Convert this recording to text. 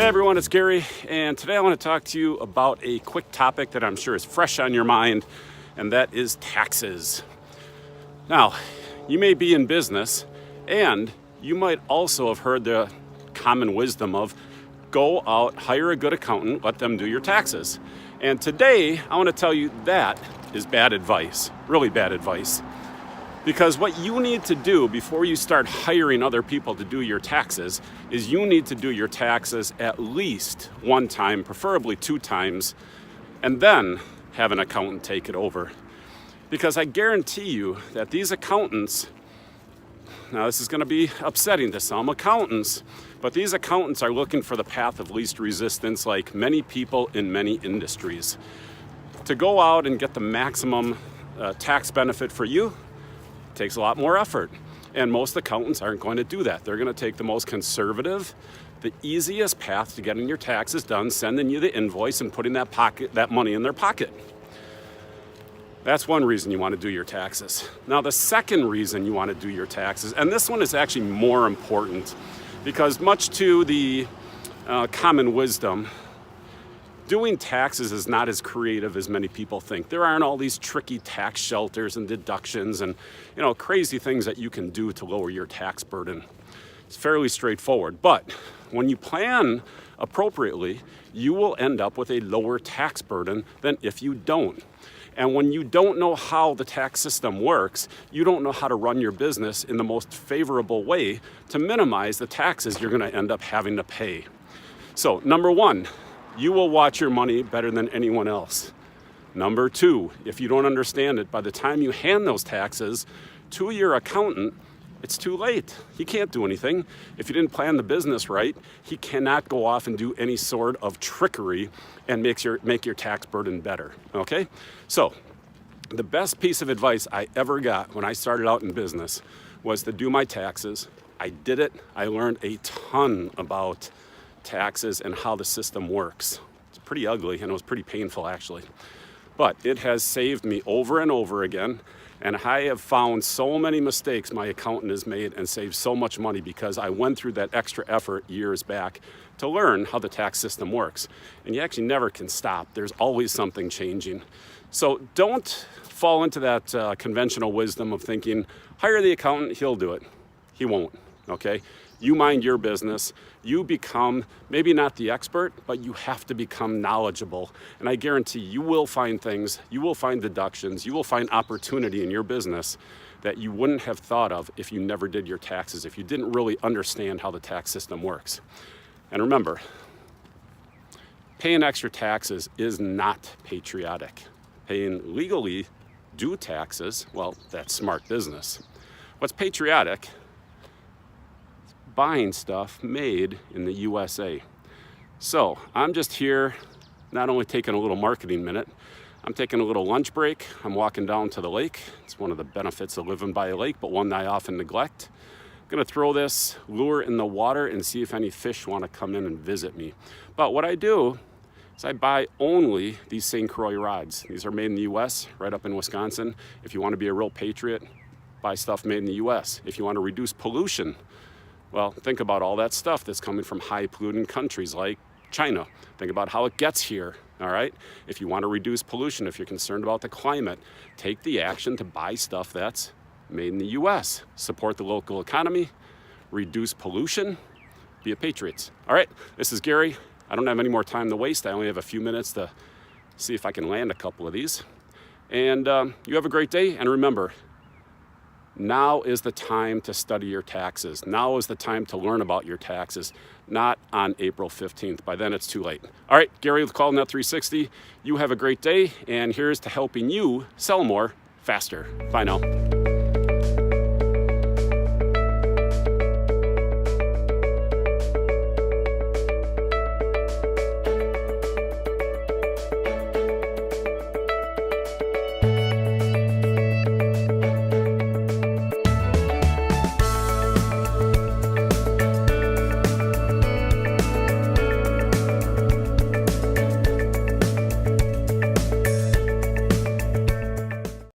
Hey everyone, it's Gary, and today I want to talk to you about a quick topic that I'm sure is fresh on your mind, and that is taxes. Now, you may be in business, and you might also have heard the common wisdom of go out, hire a good accountant, let them do your taxes. And today, I want to tell you that is bad advice, really bad advice. Because what you need to do before you start hiring other people to do your taxes is you need to do your taxes at least one time, preferably 2 times, and then have an accountant take it over. Because I guarantee you that these accountants, now this is going to be upsetting to some accountants, but these accountants are looking for the path of least resistance like many people in many industries. To go out and get the maximum tax benefit for you takes a lot more effort, and most accountants aren't going to do that. They're going to take the most conservative, the easiest path to getting your taxes done, sending you the invoice and putting that money in their pocket. That's one reason you want to do your taxes. Now, the second reason you want to do your taxes, and this one is actually more important, because much to the common wisdom, doing taxes is not as creative as many people think. There aren't all these tricky tax shelters and deductions and crazy things that you can do to lower your tax burden. It's fairly straightforward, but when you plan appropriately, you will end up with a lower tax burden than if you don't. And when you don't know how the tax system works, you don't know how to run your business in the most favorable way to minimize the taxes you're going to end up having to pay. So, number one, you will watch your money better than anyone else. Number two, if you don't understand it, by the time you hand those taxes to your accountant, it's too late. He can't do anything. If you didn't plan the business right, he cannot go off and do any sort of trickery and make your tax burden better, okay? So, the best piece of advice I ever got when I started out in business was to do my taxes. I did it. I learned a ton about taxes and how the system works. It's pretty ugly and it was pretty painful actually. But it has saved me over and over again, and I have found so many mistakes my accountant has made and saved so much money because I went through that extra effort years back to learn how the tax system works. And you actually never can stop. There's always something changing. So don't fall into that conventional wisdom of thinking, hire the accountant, he'll do it. He won't, okay? You mind your business. You become maybe not the expert, but you have to become knowledgeable. And I guarantee you will find things, you will find deductions, you will find opportunity in your business that you wouldn't have thought of if you never did your taxes, if you didn't really understand how the tax system works. And remember, paying extra taxes is not patriotic. Paying legally due taxes, well, that's smart business. What's patriotic? Buying stuff made in the USA. So I'm just here not only taking a little marketing minute, I'm taking a little lunch break. I'm walking down to the lake. It's one of the benefits of living by a lake, but one that I often neglect. I'm gonna throw this lure in the water and see if any fish wanna come in and visit me. But what I do is I buy only these St. Croix rods. These are made in the US, right up in Wisconsin. If you wanna be a real patriot, buy stuff made in the US. If you wanna reduce pollution, well, think about all that stuff that's coming from high polluting countries like China. Think about how it gets here, all right? If you want to reduce pollution, if you're concerned about the climate, take the action to buy stuff that's made in the US. Support the local economy, reduce pollution, be a patriot. All right, this is Gary. I don't have any more time to waste. I only have a few minutes to see if I can land a couple of these. And you have a great day, and remember, now is the time to study your taxes. Now is the time to learn about your taxes, not on April 15th. By then, it's too late. All right, Gary with CallNet 360. You have a great day, and here's to helping you sell more faster. Bye now.